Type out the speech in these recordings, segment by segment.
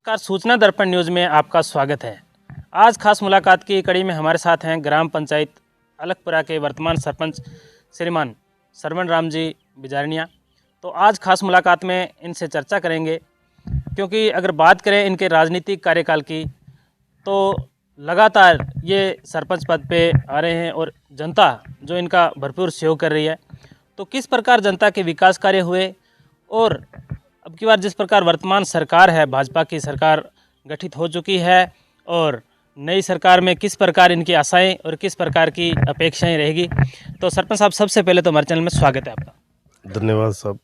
नमस्कार, सूचना दर्पण न्यूज़ में आपका स्वागत है। आज खास मुलाकात की कड़ी में हमारे साथ हैं ग्राम पंचायत अलकपुरा के वर्तमान सरपंच श्रीमान सरवण राम जी बिजारनिया। तो आज खास मुलाकात में इनसे चर्चा करेंगे, क्योंकि अगर बात करें इनके राजनीतिक कार्यकाल की तो लगातार ये सरपंच पद पे आ रहे हैं और जनता जो इनका भरपूर सहयोग कर रही है। तो किस प्रकार जनता के विकास कार्य हुए और अब की बार जिस प्रकार वर्तमान सरकार है, भाजपा की सरकार गठित हो चुकी है और नई सरकार में किस प्रकार इनकी आशाएं और किस प्रकार की अपेक्षाएं रहेगी। तो सरपंच साहब, सबसे पहले तो हमारे चैनल में स्वागत है आपका। धन्यवाद साहब।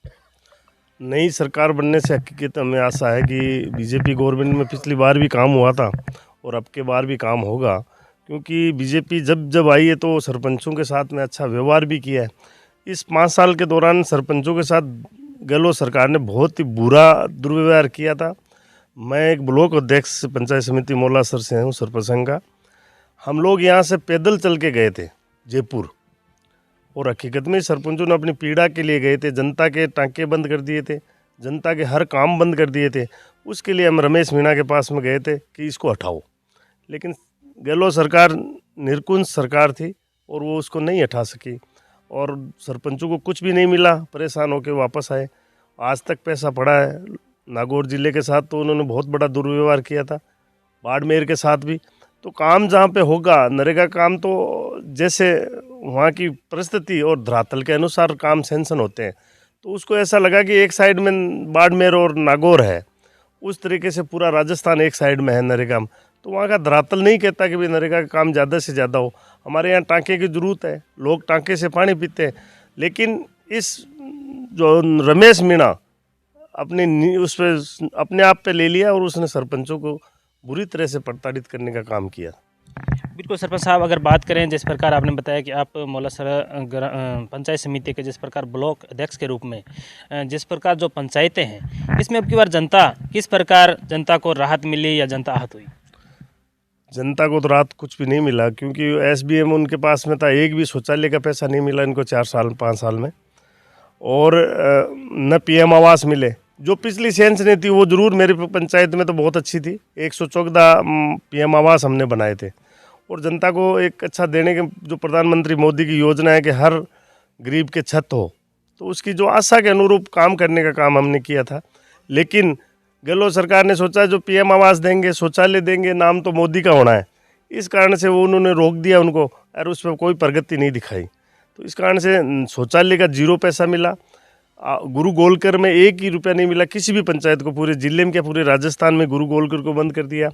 नई सरकार बनने से हकीकत हमें आशा है कि बीजेपी गवर्नमेंट में पिछली बार भी काम हुआ था और अब के बार भी काम होगा, क्योंकि बीजेपी जब जब आई है तो सरपंचों के साथ में अच्छा व्यवहार भी किया है। इस 5 साल के दौरान सरपंचों के साथ गहलोत सरकार ने बहुत ही बुरा दुर्व्यवहार किया था। मैं एक ब्लॉक अध्यक्ष पंचायत समिति मौलासर से हूँ, सरपंच संघ का। हम लोग यहाँ से पैदल चल के गए थे जयपुर, और हकीकत में सरपंचों ने अपनी पीड़ा के लिए गए थे। जनता के टाँके बंद कर दिए थे, जनता के हर काम बंद कर दिए थे। उसके लिए हम रमेश मीणा के पास में गए थे कि इसको हटाओ, लेकिन गहलोत सरकार निरकुंज सरकार थी और वो उसको नहीं हटा सकी और सरपंचों को कुछ भी नहीं मिला। परेशान होकर वापस आए। आज तक पैसा पड़ा है। नागौर जिले के साथ तो उन्होंने बहुत बड़ा दुर्व्यवहार किया था, बाड़मेर के साथ भी। तो काम जहाँ पे होगा, नरेगा काम तो जैसे वहाँ की परिस्थिति और धरातल के अनुसार काम सैंक्शन होते हैं, तो उसको ऐसा लगा कि एक साइड में बाड़मेर और नागौर है, उस तरीके से पूरा राजस्थान एक साइड में है नरेगा में। तो वहाँ का धरातल नहीं कहता कि भाई नरेगा का काम ज़्यादा से ज़्यादा हो। हमारे यहाँ टाँके की ज़रूरत है, लोग टाँके से पानी पीते हैं, लेकिन इस जो रमेश मीणा उस पर अपने आप पे ले लिया और उसने सरपंचों को बुरी तरह से प्रताड़ित करने का काम किया। बिल्कुल सरपंच साहब, अगर बात करें जिस प्रकार आपने बताया कि आप मौलासर पंचायत समिति के जिस प्रकार ब्लॉक अध्यक्ष के रूप में जिस प्रकार जो पंचायतें हैं, इसमें अब की बार जनता किस प्रकार जनता को राहत मिली या जनता आहत हुई? जनता को तो राहत कुछ भी नहीं मिला, क्योंकि एसबीएम उनके पास में था। एक भी शौचालय का पैसा नहीं मिला इनको 5 साल में, और न पीएम आवास मिले। जो पिछली सेंस ने थी वो ज़रूर मेरी पंचायत में तो बहुत अच्छी थी। 114 पीएम आवास हमने बनाए थे, और जनता को एक अच्छा देने के जो प्रधानमंत्री मोदी की योजना है कि हर गरीब के छत हो, तो उसकी जो आशा के अनुरूप काम करने का काम हमने किया था। लेकिन गहलोत सरकार ने सोचा जो पीएम आवास देंगे, शौचालय देंगे, नाम तो मोदी का होना है, इस कारण से वो उन्होंने रोक दिया उनको, और उस पर कोई प्रगति नहीं दिखाई। तो इस कारण से शौचालय का 0 पैसा मिला। गुरु गोलकर में 1 ही रुपया नहीं मिला किसी भी पंचायत को। पूरे जिले में क्या, पूरे राजस्थान में गुरु गोलकर को बंद कर दिया।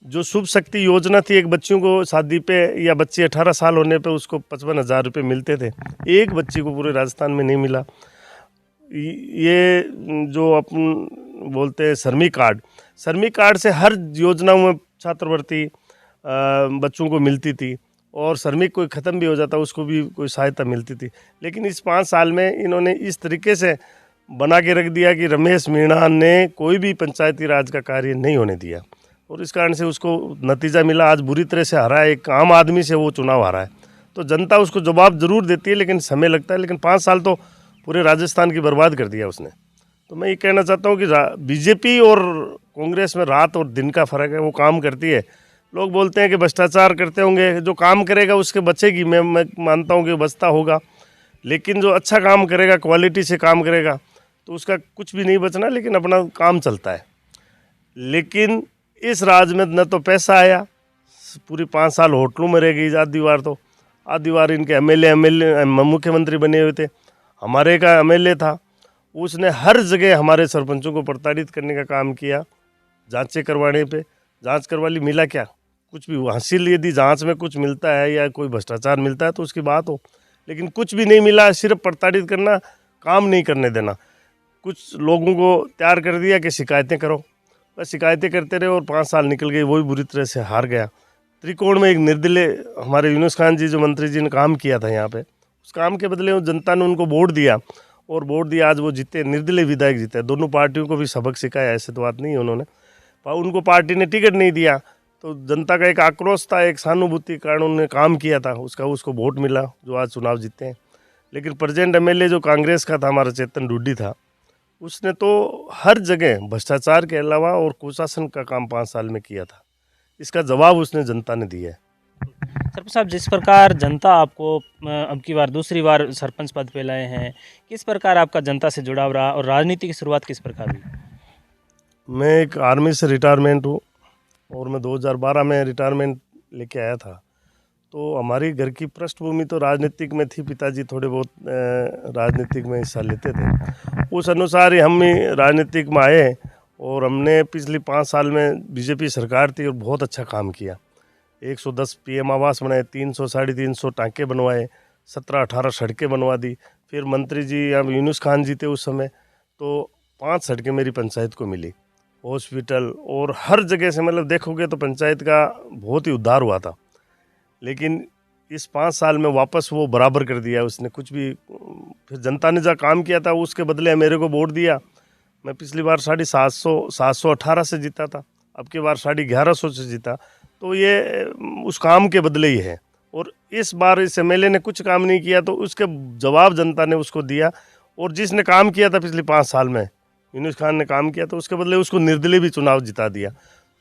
जो शुभ शक्ति योजना थी, एक बच्चियों को शादी पे या बच्चे 18 साल होने पे उसको 55,000 रुपये मिलते थे, एक बच्ची को पूरे राजस्थान में नहीं मिला। ये जो अपन बोलते हैं श्रमिक कार्ड से हर योजनाओं में छात्रवृत्ति बच्चों को मिलती थी, और श्रमिक कोई ख़त्म भी हो जाता उसको भी कोई सहायता मिलती थी। लेकिन इस 5 साल में इन्होंने इस तरीके से बना के रख दिया कि रमेश मीणा ने कोई भी पंचायती राज का कार्य नहीं होने दिया, और इस कारण से उसको नतीजा मिला। आज बुरी तरह से हारा है, एक आम आदमी से वो चुनाव हारा है। तो जनता उसको जवाब ज़रूर देती है, लेकिन समय लगता है। लेकिन 5 साल तो पूरे राजस्थान की बर्बाद कर दिया उसने। तो मैं ये कहना चाहता हूँ कि बीजेपी और कांग्रेस में रात और दिन का फ़र्क है। वो काम करती है, लोग बोलते हैं कि भ्रष्टाचार करते होंगे, जो काम करेगा उसके बचेगी। मैं मानता हूँ कि बचता होगा, लेकिन जो अच्छा काम करेगा, क्वालिटी से काम करेगा, तो उसका कुछ भी नहीं बचना, लेकिन अपना काम चलता है। लेकिन इस राज में न तो पैसा आया, पूरी 5 साल होटलों में रह गई आधी बार इनके एमएलए मुख्यमंत्री बने हुए थे। हमारे का एमएलए था, उसने हर जगह हमारे सरपंचों को प्रताड़ित करने का काम किया। जांचें करवाने पे जांच करवा ली, मिला क्या? कुछ भी हासिल, यदि जांच में कुछ मिलता है या कोई भ्रष्टाचार मिलता है तो उसकी बात हो, लेकिन कुछ भी नहीं मिला। सिर्फ प्रताड़ित करना, काम नहीं करने देना। कुछ लोगों को तैयार कर दिया कि शिकायतें करो, बस शिकायतें करते रहे और 5 साल निकल गए। वही बुरी तरह से हार गया। त्रिकोण में एक निर्दलीय हमारे यूनुस खान जी, जो मंत्री जी ने काम किया था यहाँ पे, उस काम के बदले जनता ने उनको वोट दिया, और वोट दिया, आज वो जीते, निर्दलीय विधायक जीते। दोनों पार्टियों को भी सबक सिखाया, ऐसे तो बात नहीं है उन्होंने। उनको पार्टी ने टिकट नहीं दिया, तो जनता का एक आक्रोश था, एक सहानुभूति कारण उन्होंने काम किया था, उसको वोट मिला, जो आज चुनाव जीते हैं। लेकिन प्रेजेंट एमएलए जो कांग्रेस का था, हमारा चेतन डुड्डी था, उसने तो हर जगह भ्रष्टाचार के अलावा और कुशासन का काम 5 साल में किया था। इसका जवाब उसने जनता ने दिया है। सरपंच साहब, जिस प्रकार जनता आपको अब की बार दूसरी बार सरपंच पद पे लाए हैं, किस प्रकार आपका जनता से जुड़ाव रहा और राजनीति की शुरुआत किस प्रकार हुई? मैं एक आर्मी से रिटायरमेंट हूँ और मैं 2012 में रिटायरमेंट लेके आया था। तो हमारी घर की पृष्ठभूमि तो राजनीतिक में थी, पिताजी थोड़े बहुत राजनीतिक में हिस्सा लेते थे। उस अनुसार ही हम ही राजनीतिक में आए और हमने पिछले 5 साल में बीजेपी सरकार थी और बहुत अच्छा काम किया। 110 पीएम आवास बनाए, 300 साढ़े 300 टाँके बनवाए, 17-18 सड़कें बनवा दी। फिर मंत्री जी हम यूनुस खान जी थे उस समय, तो 5 सड़कें मेरी पंचायत को मिली, हॉस्पिटल और हर जगह से, मतलब देखोगे तो पंचायत का बहुत ही उद्धार हुआ था। लेकिन इस 5 साल में वापस वो बराबर कर दिया उसने कुछ भी। फिर जनता ने जो काम किया था उसके बदले मेरे को वोट दिया। मैं पिछली बार 718 से जीता था, अब की बार 1150 से जीता। तो ये उस काम के बदले ही है। और इस बार इस एमएलए ने कुछ काम नहीं किया तो उसके जवाब जनता ने उसको दिया। और जिसने काम किया था पिछले 5 साल में, यूनुस खान ने काम किया, तो उसके बदले उसको निर्दलीय भी चुनाव जिता दिया।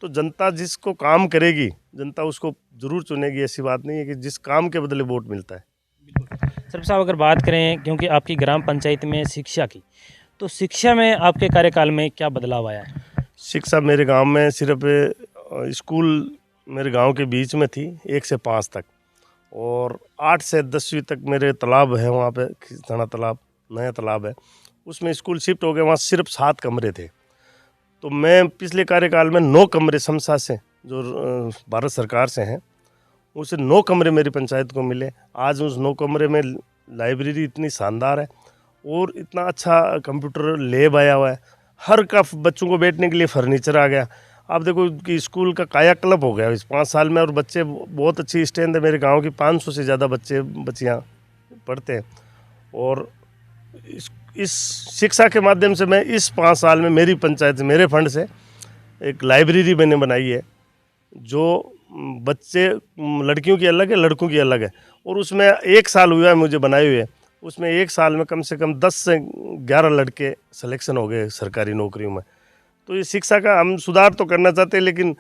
तो जनता जिसको काम करेगी, जनता उसको ज़रूर चुनेगी। ऐसी बात नहीं है कि जिस काम के बदले वोट मिलता है। सरपंच साहब, अगर बात करें क्योंकि आपकी ग्राम पंचायत में शिक्षा की, तो शिक्षा में आपके कार्यकाल में क्या बदलाव आया है? शिक्षा मेरे गांव में सिर्फ स्कूल मेरे गांव के बीच में थी 1 से 5 तक, और 8 से 10वीं तक मेरे तालाब है वहाँ पे, खिस्ताना तालाब नया तालाब है, उसमें स्कूल शिफ्ट हो गए। वहाँ सिर्फ 7 कमरे थे। तो मैं पिछले कार्यकाल में 9 कमरे समसा से, जो भारत सरकार से हैं, उसे 9 कमरे मेरी पंचायत को मिले। आज उस 9 कमरे में लाइब्रेरी इतनी शानदार है और इतना अच्छा कंप्यूटर लैब आया हुआ है। हर का बच्चों को बैठने के लिए फर्नीचर आ गया। आप देखो कि स्कूल का कायाकल्प हो गया इस 5 साल में, और बच्चे बहुत अच्छी स्ट्रेंथ है। मेरे गांव की 500 से ज़्यादा बच्चे बच्चियाँ पढ़ते हैं। और इस शिक्षा के माध्यम से मैं इस 5 साल में मेरी पंचायत से, मेरे फंड से एक लाइब्रेरी मैंने बनाई है, जो बच्चे, लड़कियों की अलग है, लड़कों की अलग है। और उसमें 1 साल हुआ है मुझे बनाए हुए। उसमें 1 साल में कम से कम 10 से 11 लड़के सिलेक्शन हो गए सरकारी नौकरियों में। तो ये शिक्षा का हम सुधार तो करना चाहते हैं, लेकिन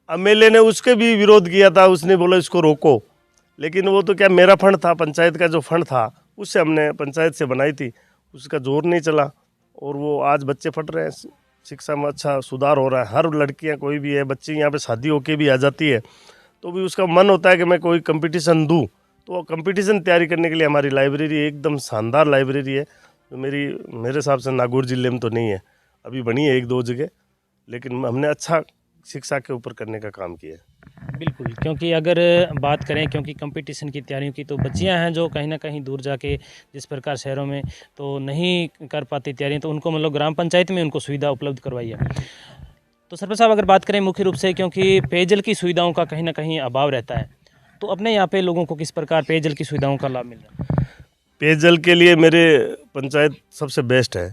एमएलए ने उसके भी विरोध किया था। उसने बोला इसको रोको, लेकिन वो तो क्या, मेरा फंड था, पंचायत का जो फंड था उससे हमने पंचायत से बनाई थी, उसका जोर नहीं चला। और वो आज बच्चे पढ़ रहे हैं, शिक्षा में अच्छा सुधार हो रहा है। हर लड़कियां, कोई भी है बच्ची, यहाँ पे शादी होके भी आ जाती है, तो भी उसका मन होता है कि मैं कोई कंपटीशन दूं। तो कंपटीशन तैयारी करने के लिए हमारी लाइब्रेरी एकदम शानदार लाइब्रेरी है। तो मेरे हिसाब से नागौर जिले में तो नहीं है, अभी बनी है 1-2 जगह, लेकिन हमने अच्छा शिक्षा के ऊपर करने का काम किया है। बिल्कुल, क्योंकि अगर बात करें, क्योंकि कंपटीशन की तैयारियों की, तो बच्चियां हैं जो कहीं ना कहीं दूर जाके, जिस प्रकार शहरों में तो नहीं कर पाती तैयारियां, तो उनको मतलब ग्राम पंचायत में उनको सुविधा उपलब्ध करवाई है। तो सरपंच साहब, अगर बात करें मुख्य रूप से, क्योंकि पेयजल की सुविधाओं का कहीं ना कहीं अभाव रहता है, तो अपने यहाँ पे लोगों को किस प्रकार पेयजल की सुविधाओं का लाभ मिल रहा है? पेयजल के लिए मेरे पंचायत सबसे बेस्ट है।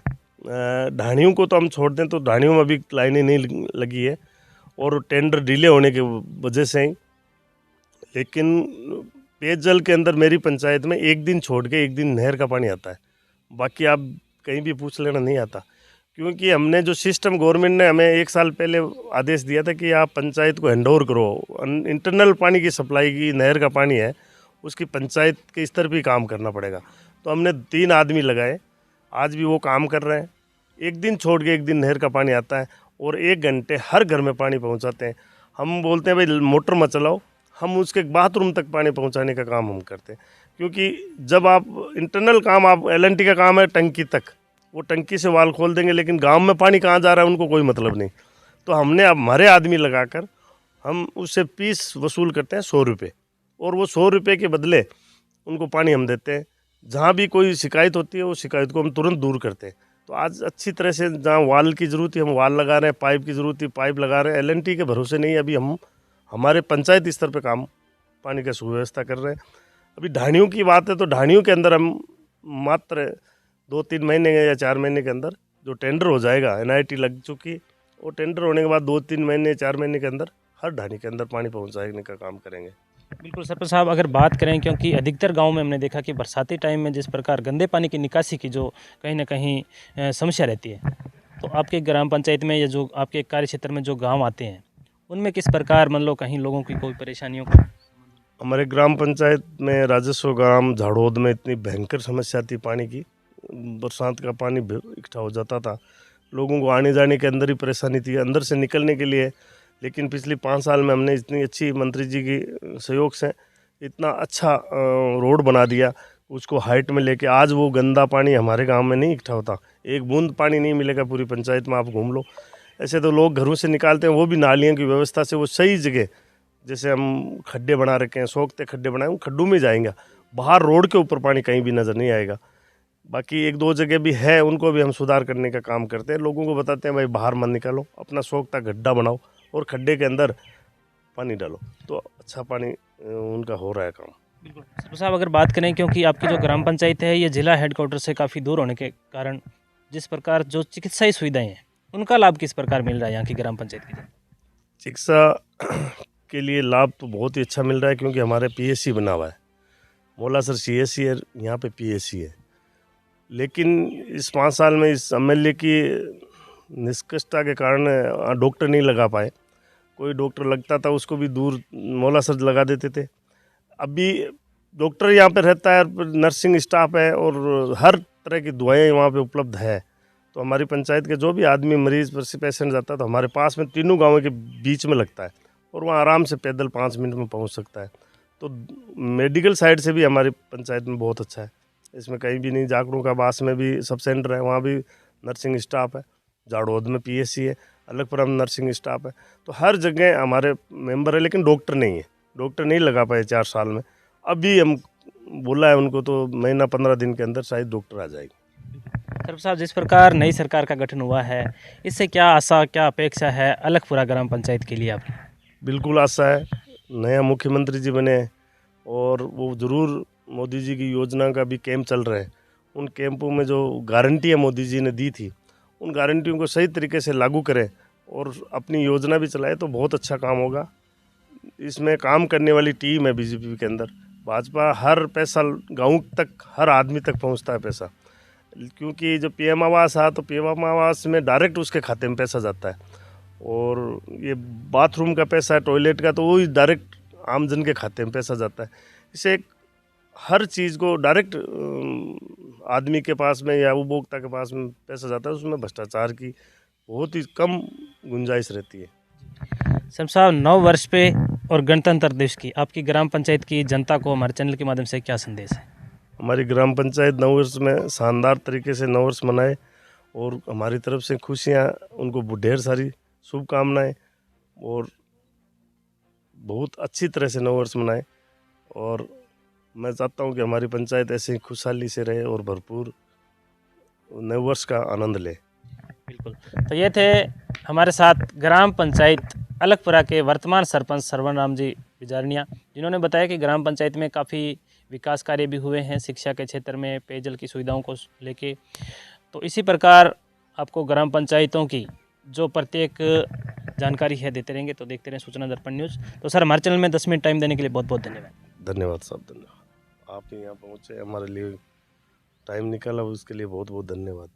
ढाणियों को तो हम छोड़ दें तो ढाणियों में अभी लाइनें नहीं लगी है, और टेंडर डिले होने की वजह से ही। लेकिन पेयजल के अंदर मेरी पंचायत में एक दिन छोड़ के एक दिन नहर का पानी आता है, बाकी आप कहीं भी पूछ लेना नहीं आता। क्योंकि हमने जो सिस्टम, गवर्नमेंट ने हमें 1 साल पहले आदेश दिया था कि आप पंचायत को हैंड ओवर करो, इंटरनल पानी की सप्लाई की, नहर का पानी है उसकी पंचायत के स्तर पर काम करना पड़ेगा। तो हमने 3 आदमी लगाए, आज भी वो काम कर रहे हैं। एक दिन छोड़ के एक दिन नहर का पानी आता है और 1 घंटे हर घर में पानी पहुंचाते हैं। हम बोलते हैं भाई मोटर मत चलाओ, हम उसके बाथरूम तक पानी पहुंचाने का काम हम करते हैं। क्योंकि जब आप इंटरनल काम, आप एलएनटी का काम है टंकी तक, वो टंकी से वाल खोल देंगे, लेकिन गांव में पानी कहाँ जा रहा है उनको कोई मतलब नहीं। तो हमने अब हमारे आदमी लगाकर हम उससे फीस वसूल करते हैं 100 रुपये, और वो 100 रुपये के बदले उनको पानी हम देते हैं। जहाँ भी कोई शिकायत होती है वो शिकायत को हम तुरंत दूर करते हैं। तो आज अच्छी तरह से, जहाँ वाल की ज़रूरत है हम वाल लगा रहे हैं, पाइप की ज़रूरत है पाइप लगा रहे हैं। एलएनटी के भरोसे नहीं, अभी हम हमारे पंचायत स्तर पे काम, पानी का सुव्यवस्था कर रहे हैं। अभी ढाणियों की बात है तो ढाणियों के अंदर हम मात्र 2-3 महीने या 4 महीने के अंदर जो टेंडर हो जाएगा, एनआईटी लग चुकी, वो टेंडर होने के बाद 2-3 महीने 4 महीने के अंदर हर ढाणी के अंदर पानी पहुँचाने का काम करेंगे। बिल्कुल सरपंच साहब, अगर बात करें, क्योंकि अधिकतर गांव में हमने देखा कि बरसाती टाइम में जिस प्रकार गंदे पानी की निकासी की जो कहीं ना कहीं समस्या रहती है, तो आपके ग्राम पंचायत में या जो आपके कार्य क्षेत्र में जो गांव आते हैं, उनमें किस प्रकार मान लो कहीं लोगों की कोई परेशानियों का? हमारे ग्राम पंचायत में राजस्व ग्राम झाड़ोद में इतनी भयंकर समस्या थी पानी की। बरसात का पानी इकट्ठा हो जाता था, लोगों को आने जाने के अंदर ही परेशानी थी, अंदर से निकलने के लिए। लेकिन पिछले 5 साल में हमने इतनी अच्छी मंत्री जी की सहयोग से इतना अच्छा रोड बना दिया, उसको हाइट में लेके आज वो गंदा पानी हमारे गांव में नहीं इकट्ठा होता। एक बूंद पानी नहीं मिलेगा पूरी पंचायत में, आप घूम लो। ऐसे तो लोग घरों से निकालते हैं, वो भी नालियों की व्यवस्था से वो सही जगह, जैसे हम खड्डे बना रखे हैं, सोखते खड्डे बनाए, उन खड्डों में जाएंगे, बाहर रोड के ऊपर पानी कहीं भी नज़र नहीं आएगा। बाकी 1-2 जगह भी है, उनको भी हम सुधार करने का काम करते हैं। लोगों को बताते हैं भाई बाहर मत निकालो, अपना सोखता गड्ढा बनाओ और खड्डे के अंदर पानी डालो, तो अच्छा पानी उनका हो रहा है काम। बिल्कुल सरपंच साहब, अगर बात करें, क्योंकि आपकी जो ग्राम पंचायत है ये जिला हेडक्वार्टर से काफ़ी दूर होने के कारण जिस प्रकार जो चिकित्साई सुविधाएं हैं, उनका लाभ किस प्रकार मिल रहा है यहाँ की ग्राम पंचायत की? चिकित्सा के लिए लाभ तो बहुत ही अच्छा मिल रहा है, क्योंकि हमारे पीएससी बना हुआ है, मोलासर सीएससी है, यहाँ पे पीएससी है। लेकिन इस 5 साल में इस एमएलए की निष्कर्षता के कारण डॉक्टर नहीं लगा पाए। कोई डॉक्टर लगता था उसको भी दूर मोलासर लगा देते थे। अभी डॉक्टर यहाँ पे रहता है, नर्सिंग स्टाफ है और हर तरह की दवाएं वहाँ पे उपलब्ध है। तो हमारी पंचायत के जो भी आदमी मरीज पेशेंट जाता है तो हमारे पास में तीनों गाँवों के बीच में लगता है और वहाँ आराम से पैदल 5 मिनट में पहुँच सकता है। तो मेडिकल साइड से भी हमारी पंचायत में बहुत अच्छा है। इसमें कहीं भी नहीं, जाखड़ों का बास में भी सब सेंटर है, वहाँ भी नर्सिंग स्टाफ है, झाड़ोद में पीएससी है, अलगपुरा में नर्सिंग स्टाफ है। तो हर जगह हमारे मेंबर है, लेकिन डॉक्टर नहीं है, डॉक्टर नहीं लगा पाए 4 साल में। अभी हम बोला है उनको, तो महीना 15 दिन के अंदर शायद डॉक्टर आ जाएगी। सरपंच साहब, जिस प्रकार नई सरकार का गठन हुआ है, इससे क्या आशा, क्या अपेक्षा है अलगपुरा ग्राम पंचायत के लिए आपकी? बिल्कुल आशा है, नया मुख्यमंत्री जी बने और वो ज़रूर मोदी जी की योजना का भी कैंप चल रहे हैं। उन कैंपों में जो गारंटियाँ मोदी जी ने दी थी, उन गारंटियों को सही तरीके से लागू करें और अपनी योजना भी चलाए तो बहुत अच्छा काम होगा। इसमें काम करने वाली टीम है बीजेपी के अंदर। भाजपा हर पैसा गाँव तक, हर आदमी तक पहुंचता है पैसा, क्योंकि जब पीएम आवास आ तो पीएम आवास में डायरेक्ट उसके खाते में पैसा जाता है, और ये बाथरूम का पैसा, टॉयलेट का, तो वो डायरेक्ट आमजन के खाते में पैसा जाता है। इसे हर चीज़ को डायरेक्ट आदमी के पास में या उपभोक्ता के पास में पैसा जाता है, उसमें भ्रष्टाचार की बहुत ही कम गुंजाइश रहती है। सरपंच साहब, 9 वर्ष पे और गणतंत्र दिवस की आपकी ग्राम पंचायत की जनता को हमारे चैनल के माध्यम से क्या संदेश है? हमारी ग्राम पंचायत 9 वर्ष में शानदार तरीके से 9 वर्ष मनाए और हमारी तरफ से खुशियाँ, उनको ढेर सारी शुभकामनाएं और बहुत अच्छी तरह से 9 वर्ष मनाए। और मैं चाहता हूँ कि हमारी पंचायत ऐसे ही खुशहाली से रहे और भरपूर 9 वर्ष का आनंद ले। बिल्कुल, तो ये थे हमारे साथ ग्राम पंचायत अलगपुरा के वर्तमान सरपंच सरवण राम जी बिजारनिया, जिन्होंने बताया कि ग्राम पंचायत में काफ़ी विकास कार्य भी हुए हैं, शिक्षा के क्षेत्र में, पेयजल की सुविधाओं को लेके। तो इसी प्रकार आपको ग्राम पंचायतों की जो प्रत्येक जानकारी है देते रहेंगे। तो देखते रहें सूचना दर्पण न्यूज़। तो सर, हमारे चैनल में 10 मिनट टाइम देने के लिए बहुत बहुत धन्यवाद। धन्यवाद साहब, धन्यवाद। आप यहाँ पहुँचे, हमारे लिए टाइम निकाला, उसके लिए बहुत बहुत धन्यवाद।